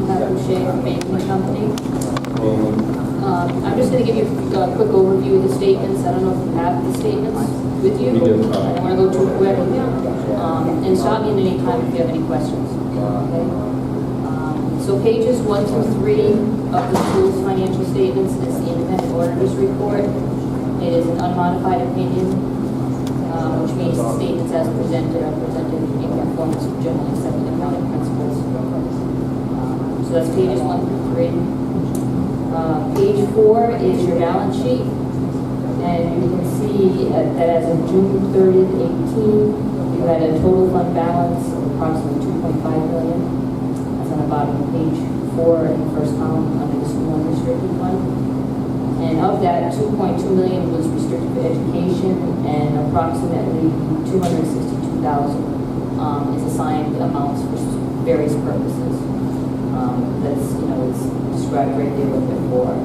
Pat Boucher from Banking Company. I'm just going to give you a quick overview of the statements. I don't know if you have the statements with you. I don't want to go too quick. And stop me at any time if you have any questions. Okay? So pages 1 through 3 of the school's financial statements is the independent auditor's report. It is an unmodified opinion, which means the statements as presented are presented in conformance with generally accepted accounting principles. So that's pages 1 through 3. Page 4 is your balance sheet, and you can see that as of June 30th, 18, you had a total fund balance of approximately $2.5 million. That's on the bottom of page 4 in the first column under the school unrestricted fund. And of that, $2.2 million was restricted for education, and approximately $262,000 is assigned amounts for various purposes. That's, it's described right there before.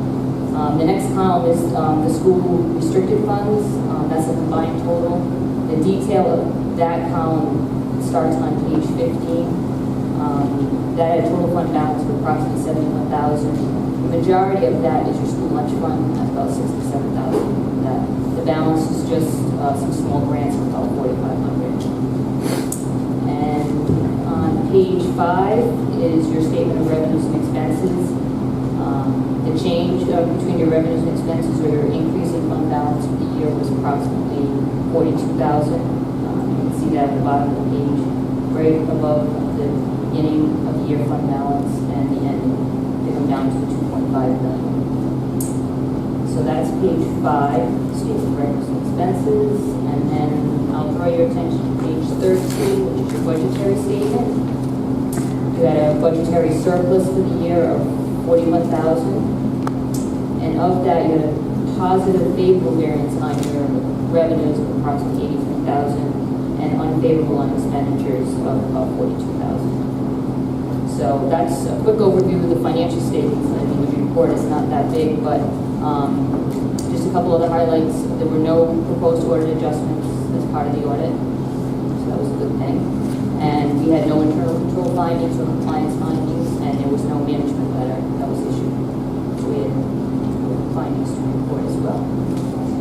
The next column is the school restricted funds. That's a combined total. The detail of that column starts on page 15. That had a total fund balance of approximately $71,000. The majority of that is your school lunch fund. That's about $67,000. The balance is just some small grants of about $4,500. And on page 5 is your statement of revenues and expenses. The change between your revenues and expenses or your increase in fund balance for the year was approximately $42,000. You can see that at the bottom of the page, right above the beginning of the year fund balance and the end. They come down to $2.5 million. So that's page 5, statement of revenues and expenses. And then I'll draw your attention to page 13, which is your budgetary statement. You had a budgetary surplus for the year of $41,000. And of that, you had a positive favorable variance on your revenues of approximately $83,000 and unfavorable on expenditures of about $42,000. So that's a quick overview of the financial statements. I mean, the report is not that big, but just a couple other highlights. There were no proposed audit adjustments as part of the audit, so that was a good thing. And we had no internal control findings or compliance findings, and there was no management letter that was issued. So we had findings to report as well.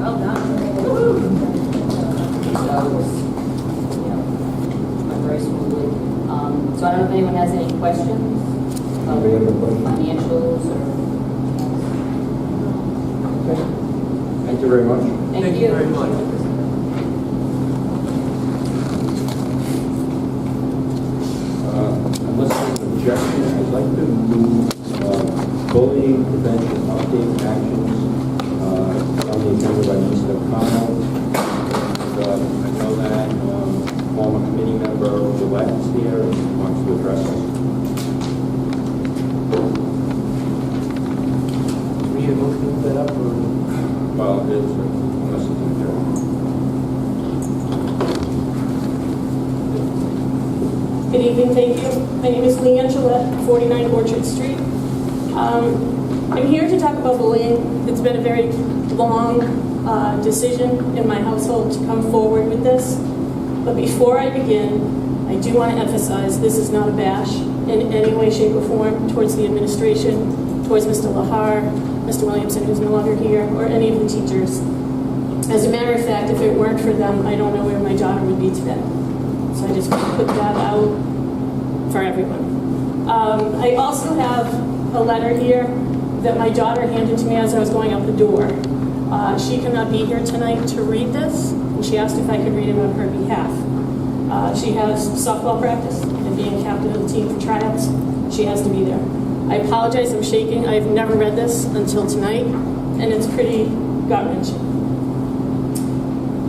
Well done. So it was, went very smoothly. So I don't know if anyone has any questions about financials or. Okay. Thank you very much. Thank you very much. Unless there's an objection, I'd like to move bullying prevention update actions on the agenda by Mr. Connell. I know that former committee member Gillette is here and wants to address us. Do we need a motion to move that up, or? Well, it's unless it's an objection. Good evening, thank you. My name is Leanne Gillette, 49 Orchard Street. I'm here to talk about bullying. It's been a very long decision in my household to come forward with this. But before I begin, I do want to emphasize this is not a bash in any way, shape, or form towards the administration, towards Mr. Lahar, Mr. Williamson, who's no longer here, or any of the teachers. As a matter of fact, if it weren't for them, I don't know where my daughter would be today. So I just want to put that out for everyone. I also have a letter here that my daughter handed to me as I was going out the door. She cannot be here tonight to read this, and she asked if I could read it on her behalf. She has softball practice and being captain of the team for tryouts. She has to be there. I apologize, I'm shaking. I've never read this until tonight, and it's pretty gut-wrenching.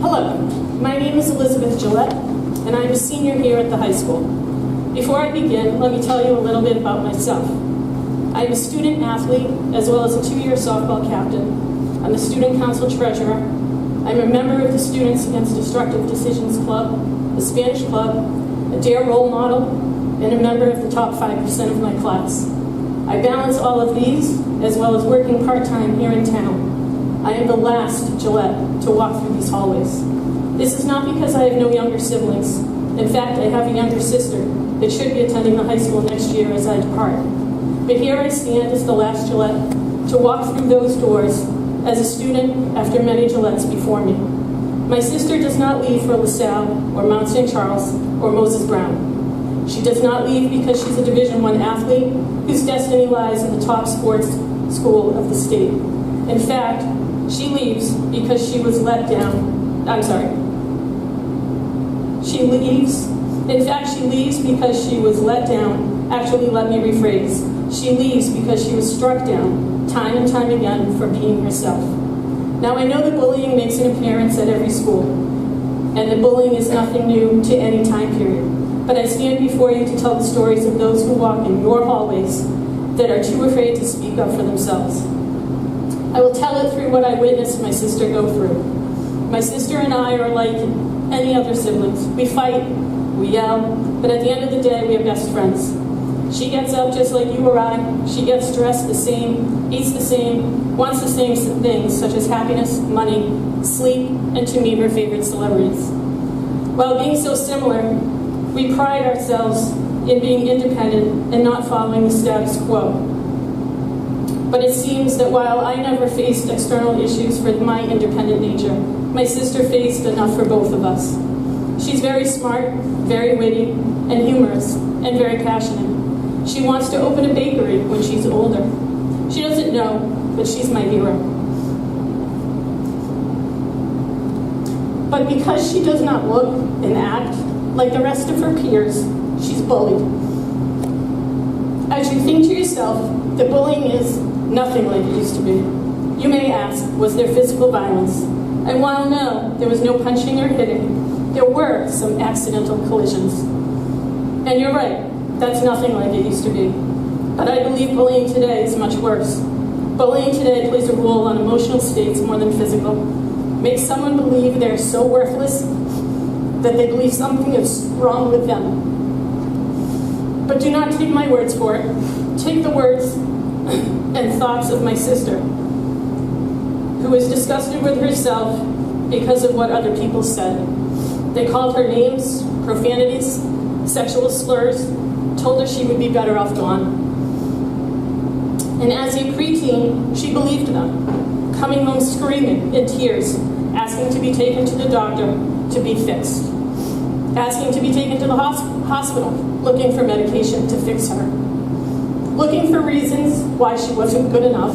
Hello, my name is Elizabeth Gillette, and I'm a senior here at the high school. Before I begin, let me tell you a little bit about myself. I'm a student athlete, as well as a 2-year softball captain. I'm the student council treasurer. I'm a member of the Students Against Destructive Decisions Club, the Spanish Club, a DARE role model, and a member of the top 5% of my class. I balance all of these, as well as working part-time here in town. I am the last Gillette to walk through these hallways. This is not because I have no younger siblings. In fact, I have a younger sister that should be attending the high school next year as I depart. But here I stand as the last Gillette to walk through those doors as a student after many Gillettes before me. My sister does not leave for LaSalle or Mount St. Charles or Moses Brown. She does not leave because she's a Division I athlete whose destiny lies in the top sports school of the state. In fact, she leaves because she was let down. I'm sorry. She leaves. In fact, she leaves because she was let down. Actually, let me rephrase. She leaves because she was struck down time and time again for being herself. Now, I know that bullying makes an appearance at every school, and that bullying is nothing new to any time period. But I stand before you to tell the stories of those who walk in your hallways that are too afraid to speak up for themselves. I will tell it through what I witnessed my sister go through. My sister and I are like any other siblings. We fight, we yell, but at the end of the day, we are best friends. She gets up just like you or I. She gets dressed the same, eats the same, wants the same things, such as happiness, money, sleep, and to meet her favorite celebrities. While being so similar, we pride ourselves in being independent and not following the status quo. But it seems that while I never faced external issues for my independent nature, my sister faced enough for both of us. She's very smart, very witty, and humorous, and very passionate. She wants to open a bakery when she's older. She doesn't know, but she's my hero. But because she does not look and act like the rest of her peers, she's bullied. As you think to yourself that bullying is nothing like it used to be, you may ask, was there physical violence? And while no, there was no punching or hitting, there were some accidental collisions. And you're right, that's nothing like it used to be. But I believe bullying today is much worse. Bullying today plays a role on emotional states more than physical. Makes someone believe they're so worthless that they believe something is wrong with them. But do not take my words for it. Take the words and thoughts of my sister, who was disgusted with herself because of what other people said. They called her names, profanities, sexual slurs, told her she would be better off gone. And as a preteen, she believed them, coming home screaming in tears, asking to be taken to the doctor to be fixed, asking to be taken to the hospital, looking for medication to fix her, looking for reasons why she wasn't good enough,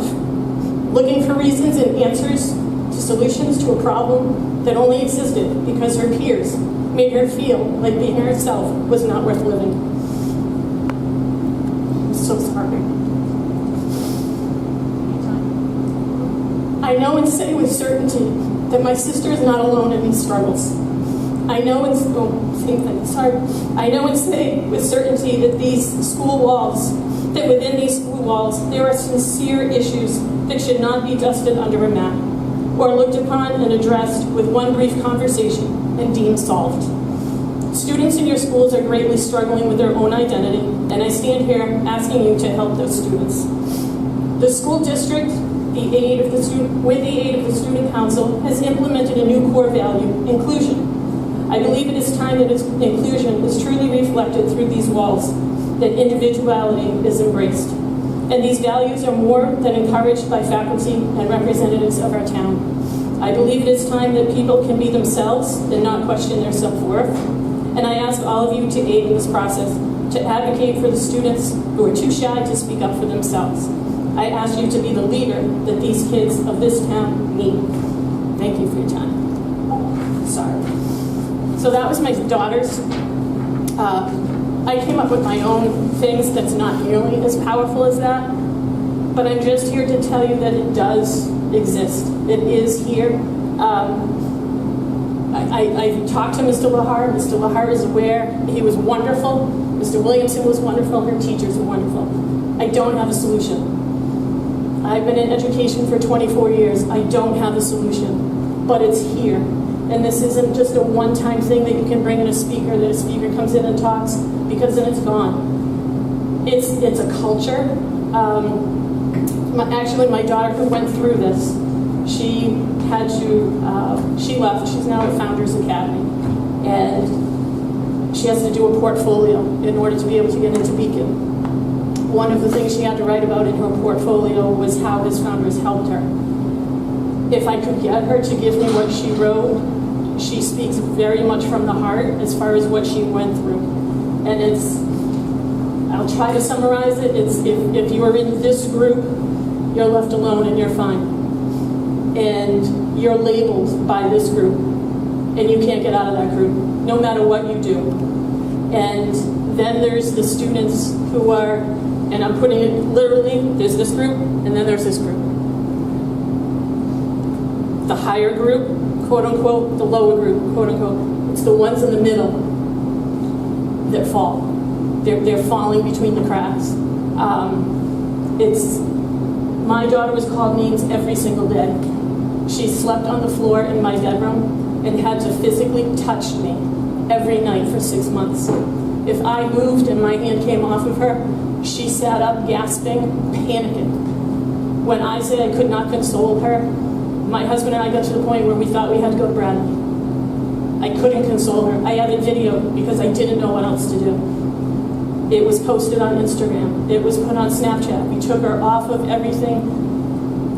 looking for reasons and answers to solutions to a problem that only existed because her peers made her feel like being herself was not worth living. I'm so sorry. I know and say with certainty that my sister is not alone in these struggles. I know and say with certainty that within these school walls, there are sincere issues that should not be dusted under a mat, or looked upon and addressed with one brief conversation and deemed solved. Students in your schools are greatly struggling with their own identity, and I stand here asking you to help those students. The school district, with the aid of the student council, has implemented a new core value, inclusion. I believe it is time that inclusion is truly reflected through these walls, that individuality is embraced. And these values are more than encouraged by faculty and representatives of our town. I believe it is time that people can be themselves and not question their self-worth. And I ask all of you to aid in this process, to advocate for the students who are too shy to speak up for themselves. I ask you to be the leader that these kids of this town need. Thank you for your time. Sorry. So that was my daughter's. I came up with my own things that's not nearly as powerful as that, but I'm just here to tell you that it does exist. It is here. I talked to Mr. Lahar. Mr. Lahar is aware. He was wonderful. Mr. Williamson was wonderful. Her teachers were wonderful. I don't have a solution. I've been in education for 24 years. I don't have a solution, but it's here. And this isn't just a one-time thing that you can bring in a speaker, that a speaker comes in and talks, because then it's gone. It's a culture. Actually, my daughter who went through this, she left. She's now at Founders Academy. And she has to do a portfolio in order to be able to get into Beacon. one of the things she had to write about in her portfolio was how his founders helped her. If I could get her to give me what she wrote, she speaks very much from the heart as far as what she went through. And it's, I'll try to summarize it, it's if you are in this group, you're left alone and you're fine. And you're labeled by this group, and you can't get out of that group, no matter what you do. And then there's the students who are, and I'm putting it literally, there's this group, and then there's this group. The higher group, quote unquote, the lower group, quote unquote, it's the ones in the middle that fall. They're falling between the cracks. My daughter was called names every single day. She slept on the floor in my bedroom and had to physically touch me every night for 6 months. If I moved and my hand came off of her, she sat up gasping, panicking. When I say I could not console her, my husband and I got to the point where we thought we had to go to Bradley. I couldn't console her. I had it videoed because I didn't know what else to do. It was posted on Instagram. It was put on Snapchat. We took her off of everything.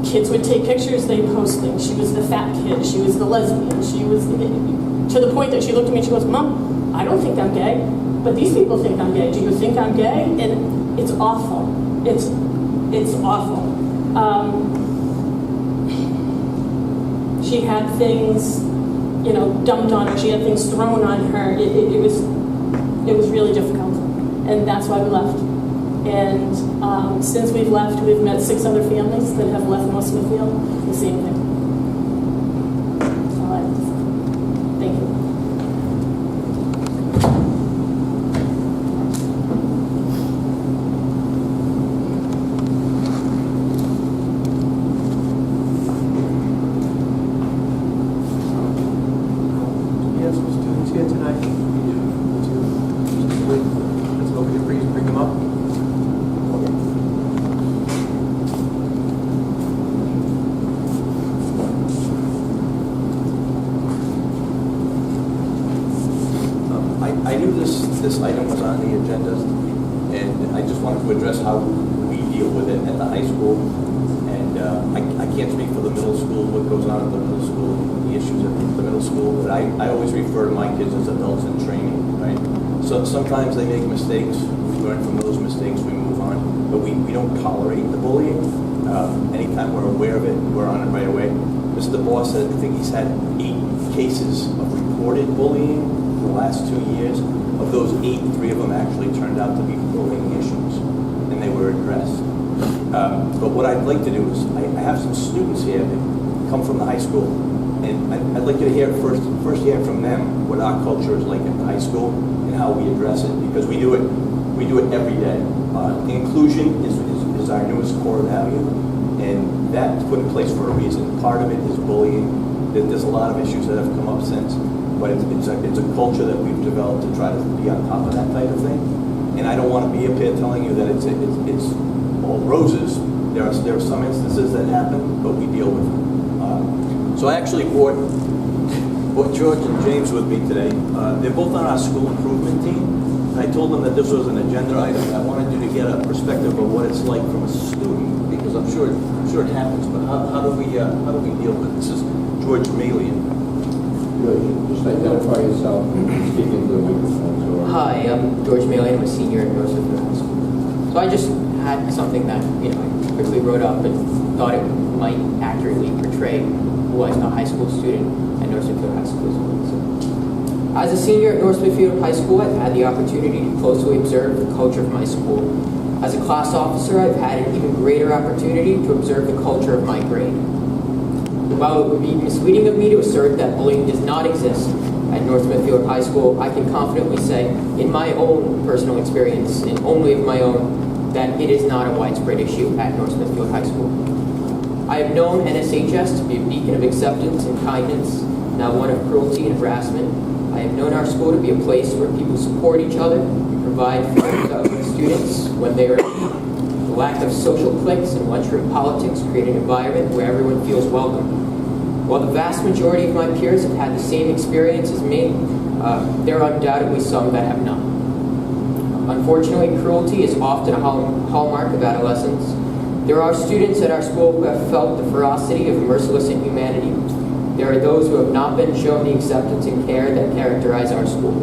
Kids would take pictures, they'd post things. She was the fat kid. She was the lesbian. She was to the point that she looked at me and she goes, "Mom, I don't think I'm gay, but these people think I'm gay. Do you think I'm gay?" And it's awful. It's awful. She had things, dumped on her. She had things thrown on her. It was really difficult, and that's why we left. And since we've left, we've met 6 other families that have left North Smithfield. The same thing. That's all I have to say. Thank you. We have some students here tonight. Let's go over here, bring them up. I knew this item was on the agenda, and I just wanted to address how we deal with it at the high school. And I can't speak for the middle school, what goes on at the middle school, the issues at the middle school, but I always refer to my kids as adults in training, right? So sometimes they make mistakes, we learn from those mistakes, we move on, but we don't tolerate the bullying. Anytime we're aware of it, we're on it right away. Mr. Boss said, I think he's had 8 cases of reported bullying in the last 2 years. Of those 8, 3 of them actually turned out to be bullying issues, and they were addressed. But what I'd like to do is, I have some students here that come from the high school, and I'd like you to hear first hear from them what our culture is like at the high school and how we address it, because we do it every day. Inclusion is our newest core value, and that's put in place for a reason. Part of it is bullying. There's a lot of issues that have come up since, but it's a culture that we've developed to try to be on top of that type of thing. And I don't want to be up here telling you that it's all roses. There are some instances that happen, but we deal with them. So I actually brought George and James with me today. They're both on our school improvement team. And I told them that this was an agenda item. I wanted you to get a perspective of what it's like from a student, because I'm sure it happens. But how do we deal with it? This is George Malian. Just identify yourself, speak into the microphone. Hi, I'm George Malian. I'm a senior at North Smithfield High School. So I just had something that I quickly wrote up and thought it might accurately portray who was a high school student at North Smithfield High School as well. So, as a senior at North Smithfield High School, I've had the opportunity to closely observe the culture of my school. As a class officer, I've had an even greater opportunity to observe the culture of my grade. While it would be misleading of me to assert that bullying does not exist at North Smithfield High School, I can confidently say, in my own personal experience, and only of my own, that it is not a widespread issue at North Smithfield High School. I have known NSHS to be a beacon of acceptance and kindness, not one of cruelty and harassment. I have known our school to be a place where people support each other and provide for students when they are in need. The lack of social cliques and lunchroom politics create an environment where everyone feels welcome. While the vast majority of my peers have had the same experience as me, there are undoubtedly some that have not. Unfortunately, cruelty is often a hallmark of adolescence. There are students at our school who have felt the ferocity of merciless inhumanity. There are those who have not been shown the acceptance and care that characterize our school.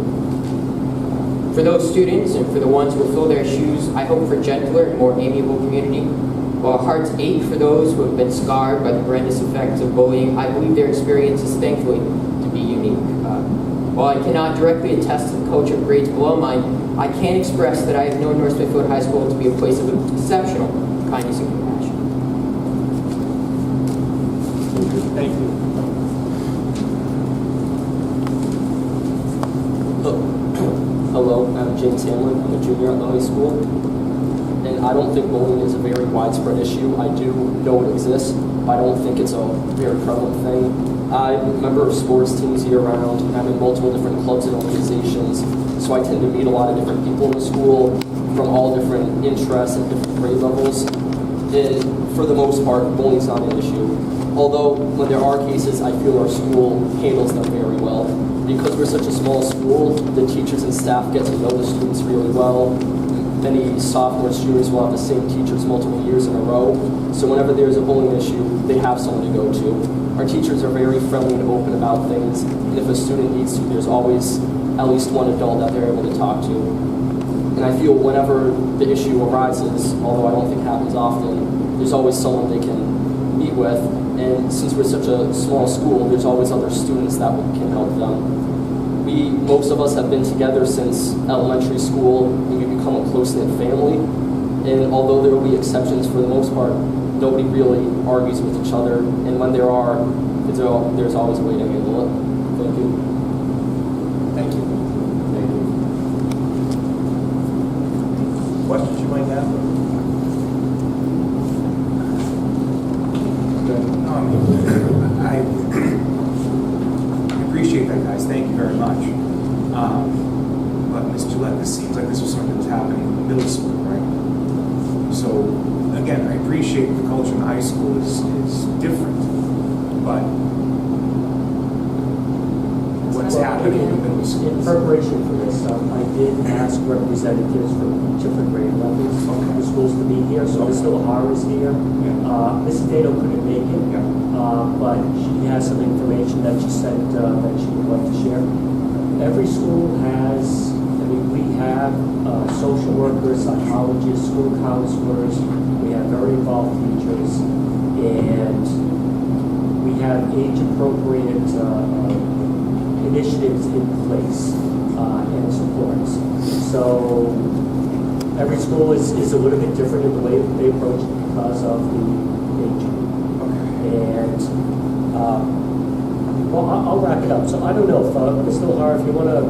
For those students and for the ones who will fill their shoes, I hope for gentler and more amiable community. While our hearts ache for those who have been scarred by the horrendous effects of bullying, I believe their experience is thankfully to be unique. While I cannot directly attest to the culture of grades below mine, I can express that I have known North Smithfield High School to be a place of exceptional kindness and compassion. Thank you. Hello, I'm James Hamlin. I'm a junior at the high school. And I don't think bullying is a very widespread issue. I do know it exists, but I don't think it's a very prevalent thing. I'm a member of sports teams year-round, and I'm in multiple different clubs and organizations, so I tend to meet a lot of different people in the school from all different interests and different grade levels. And for the most part, bullying's not an issue. Although, when there are cases, I feel our school handles them very well. Because we're such a small school, the teachers and staff get to know the students really well. Many sophomores, juniors will have the same teachers multiple years in a row. So whenever there's a bullying issue, they have someone to go to. Our teachers are very friendly and open about things. And if a student needs to, there's always at least one adult that they're able to talk to. And I feel whenever the issue arises, although I don't think it happens often, there's always someone they can meet with. And since we're such a small school, there's always other students that can help them. Most of us have been together since elementary school, and we've become a close-knit family. And although there will be exceptions, for the most part, nobody really argues with each other. And when there are, there's always a way to handle it. Thank you. Thank you. Thank you. Questions you might have? I appreciate that, guys. Thank you very much. But Ms. Gillette, this seems like this was something that's happening in middle school, right? So, again, I appreciate the culture in high school is different, but what's happening in middle school? In preparation for this, I did ask representatives from each of the grade levels of the schools to be here. So Ms. O'Hara is here. Ms. Dado couldn't make it, but she has some information that she sent that she would like to share. Every school has, we have social workers, psychologists, school counselors. We have very involved teachers, and we have age-appropriate initiatives in place and supports. So every school is a little bit different in the way that they approach it because of the age group. And well, I'll wrap it up. So I don't know if Mr. O'Hara, if you want to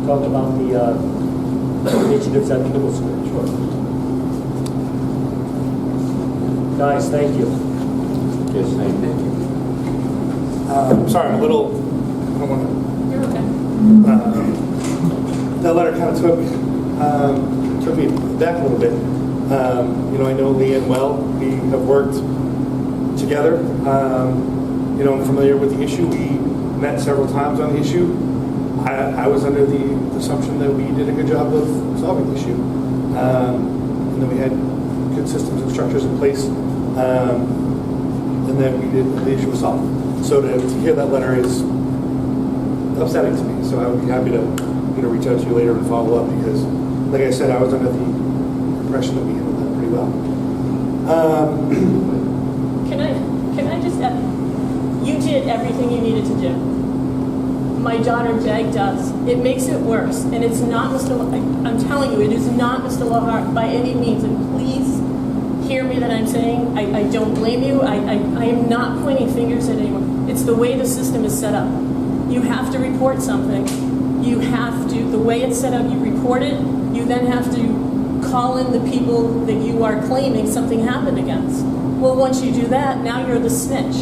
talk about the initiatives at the middle school. Sure. Guys, thank you. Yes, thank you. Sorry, I'm a little. I don't want to. You're okay. That letter kind of took me back a little bit. I know Leanne well. We have worked together. I'm familiar with the issue. We met several times on the issue. I was under the assumption that we did a good job of solving the issue. And that we had good systems and structures in place. And that the issue was solved. So to hear that letter is upsetting to me. So I would be happy to reach out to you later and follow up because, like I said, I was under the impression that we handled that pretty well. Can I just add, you did everything you needed to do. My daughter begged us. It makes it worse. And it's not I'm telling you, it is not Mr. Lohart by any means. And please hear me that I'm saying, I don't blame you. I am not pointing fingers at anyone. It's the way the system is set up. You have to report something. You have to, the way it's set up, you report it. You then have to call in the people that you are claiming something happened against. Well, once you do that, now you're the snitch.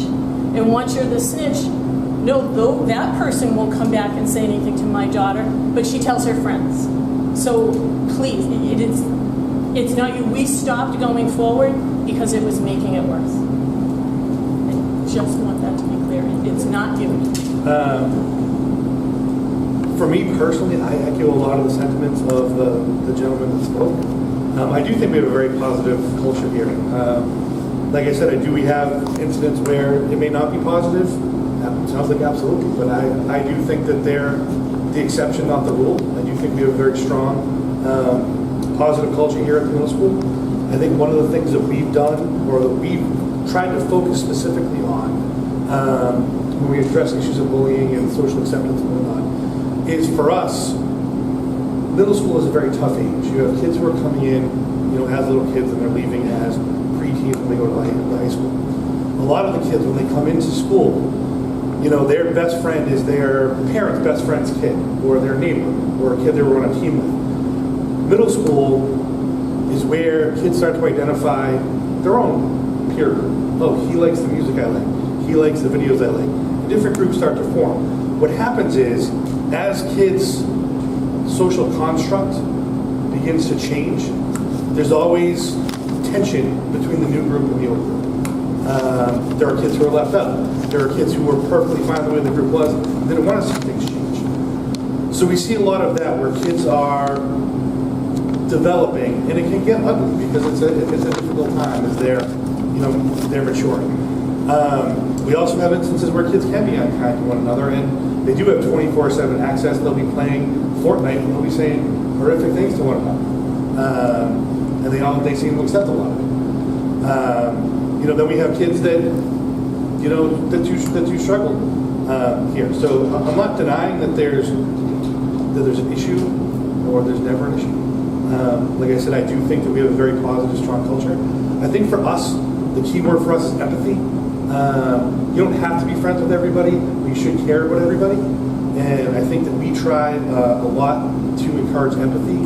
And once you're the snitch, no, that person won't come back and say anything to my daughter, but she tells her friends. So please, it's not you. We stopped going forward because it was making it worse. I just want that to be clear. It's not you. for me personally, I echo a lot of the sentiments of the gentleman that spoke. I do think we have a very positive culture here. Like I said, we have incidents where it may not be positive. Sounds like absolutely, but I do think that they're the exception, not the rule. I do think we have a very strong, positive culture here at the middle school. I think one of the things that we've done, or that we've tried to focus specifically on, when we address issues of bullying and social acceptance and whatnot, is for us, middle school is a very tough age. You have kids who are coming in, as little kids, and they're leaving as preteens when they go to high school. A lot of the kids, when they come into school, their best friend is their parent's best friend's kid, or their neighbor, or a kid they were on a team with. Middle school is where kids start to identify their own peer group. Oh, he likes the music I like. He likes the videos I like. Different groups start to form. What happens is, as kids' social construct begins to change, there's always tension between the new group and the old group. There are kids who are left out. There are kids who were perfectly fine the way the group was, and didn't want to see things change. So we see a lot of that where kids are developing, and it can get ugly because it's a difficult time as they're maturing. We also have instances where kids can be unkind to one another, and they do have 24/7 access. They'll be playing Fortnite, and they'll be saying horrific things to one another, and they seem to accept a lot of it. Then we have kids that do struggle here. So I'm not denying that there's an issue, or there's never an issue. Like I said, I do think that we have a very positive, strong culture. I think for us, the key word for us is empathy. You don't have to be friends with everybody, but you should care about everybody. And I think that we try a lot to encourage empathy